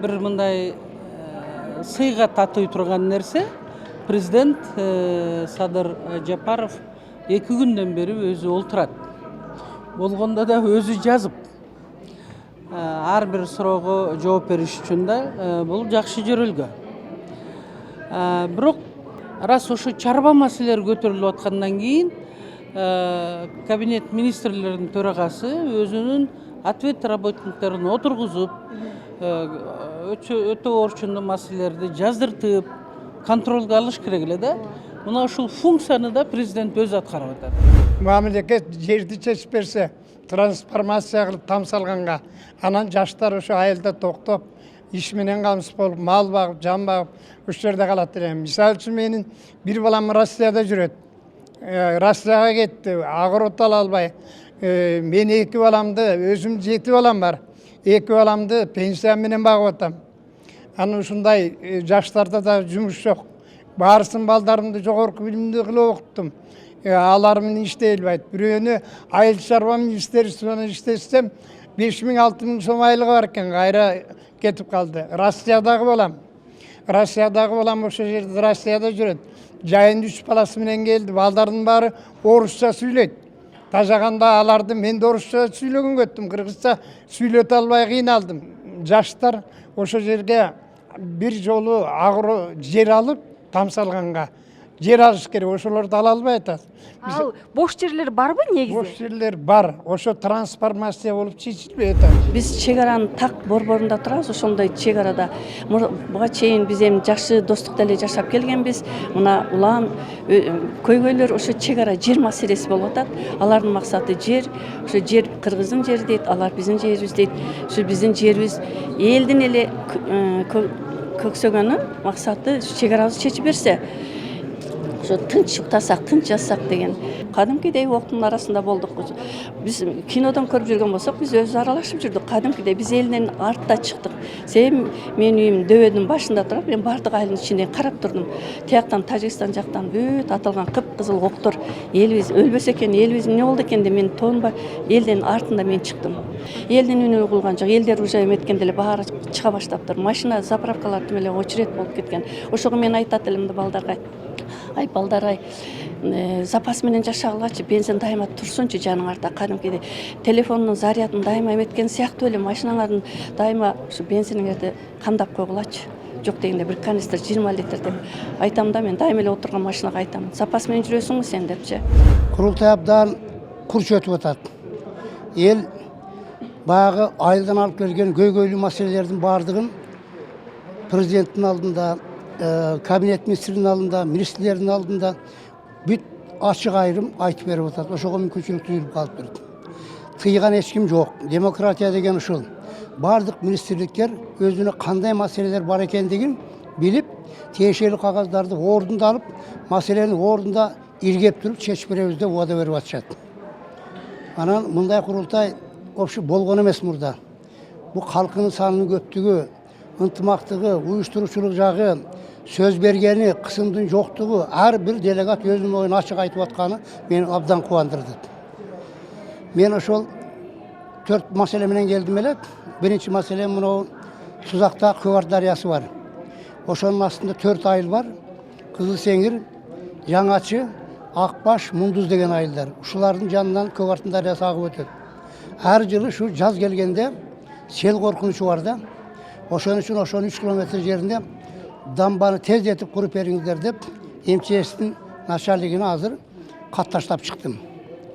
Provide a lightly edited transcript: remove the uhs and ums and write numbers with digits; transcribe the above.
bir мындай сыйга татый турган нерсе. Президент Садыр Жапаров 2 күндөн бери өзү олтурат. Болгондо да өзү жазып, ар бир суроого жооп бериш үчүн да бул жакшы жөрөлгө. Бирок раз ошо чарба маселелер көтөрүлүп аткандан кийин кабинет министрлеринин төрагасы өзүнүн ответ работниктарын отургузуп, өтө орчундуу маселелерди жаздыртып, контролго алыш керек эле да. Мына ушул функцияны да президент өзү аткарып атат. Мамлекет жерди чечип берсе, трансформация кылып тамсалганга, анан жаштар ошо айылда токтоп, иш менен камсыз болуп, мал багып, жан багып, ушул жерде калат элем. Мисалы үчүн менин бир балам Россияда жүрөт. Россияга кетти, агорот ала албай. Мен 2 баламды, өзүм 7 балам бар. 2 баламды пенсия менен багып атам. Анан ушундай жаштарда да жумуш жок. Барсын балдарымды жогорку билимди кылып окуттум. Алар менен иштей албайт. Бирөөнү айыл чарба министрлигинде иштесем 5000-6000 сом айлыгы бар экен, кайра кетип калды. Россиядагы балам ошол жерде Россияда жүрөт. Жайын 3 баласы менен келди. Балдардын баары орусча сүйлөйт. Тажаганда аларды мен да орусча сүйлөгөнгө өттүм. Кыргызча сүйлөтө албай кыйналдым. Жаштар ошол жерге бир жолу жер алып тамсалганга жер алыш керек, ошолорду ала албай атат. Ал бош жерлер барбы негизи? Бош жерлер бар. Ошо трансформация болуп чечилбей атат. Биз чек аранын так борборунда турабыз. Ошондой чек арада буга чейин биз эми жакшы достукта эле жашап келгенбиз. Мына улам көйгөйлөр ошо чек ара жер маселеси болуп атат. Алардын максаты жер. Ошо жер кыргыздын жери дейт, алар биздин жерибиз дейт. Ошо биздин жерибиз элдин эле көксөгөнү максаты чек арабызды чечип берсе, ошо тынч уктасак, тынч жатсак деген кадимкидей октун арасында болдук. Биз кинодон көрүп жүргөн болсок, биз өзү аралашып жүрдүк. Кадимкидей биз элден артта чыктык. Менин үйүм дөбөдүн башында турат. Мен бардык айылдын ичинде карап турдум. Тияктан Тажикстан жактан бүт атылган кыпкызыл октор, элибиз өлбөсө экен, элибиз эмне болду экен деп мен тоонбай элдин артында мен чыктым. Элдин үнү угулган жок. Элдер уже эметкенде эле баары чыга баштаптыр. Машина заправкалар тим эле очеред болуп кеткен. Ошого мен айтат элем да балдарга. Ай балдар, запас менен жашагылачы, бензин дайыма турсунчу жаныңарда, кадимкидей телефондун зарядын дайыма эметкен сыяктуу эле машиналардын дайыма ушу бензиниңерди камдап койгулачы. Жок дегенде бир канистр 20 литр деп айтам да, мен дайыма эле отурган машинага айтам. Запас менен жүрөсүңбү сен депчи. Курултай абдан курч өтүп атат. Эл баягы айылдан алып келген көйгөйлүү маселелердин баардыгын президенттин алдында, кабинет министрinin алдында, министрлердің алдында бүт ашық айрым айтып беріп атат. Ошого мүмкүнчүлүк туюлуп калып берди. Тыйган эч ким жок. Демократия деген ушул. Бардык министрликтер өзүнө кандай маселелер бар экендигин билип, тиешелүү кагаздарды ордунда алып, маселени ордунда иргеп туруп чечип беребиз деп убада берип атышат. Анан мындай курултай вообще болгон эмес мурда. Бул калкынын санынын көптүгү, ынтымактыгы, уюштуруучулук жагы, сөз бергени, кысымдын жоктугу, ар бир делегат өзүнүн оюн ачык айтып атканы мени абдан кубандырды. Мен ошол 4 маселе менен келдим эле. Биринчи маселе мына Сузакта Көгар дарыясы бар. Ошонун астында 4 айыл бар. Кызыл Сеңир, Жаңачы, Акбаш, Мундуз деген айылдар. Ушулардын жанынан Көгартын дарыясы агып өтөт. Ар жылы ушу жаз келгенде сел коркунучу бар да. Ошон үчүн ошон 3 километр жеринде дамбаны тездетип куруп бериңиздер деп МЧС'тин начальнигине азыр кат таштап чыктым.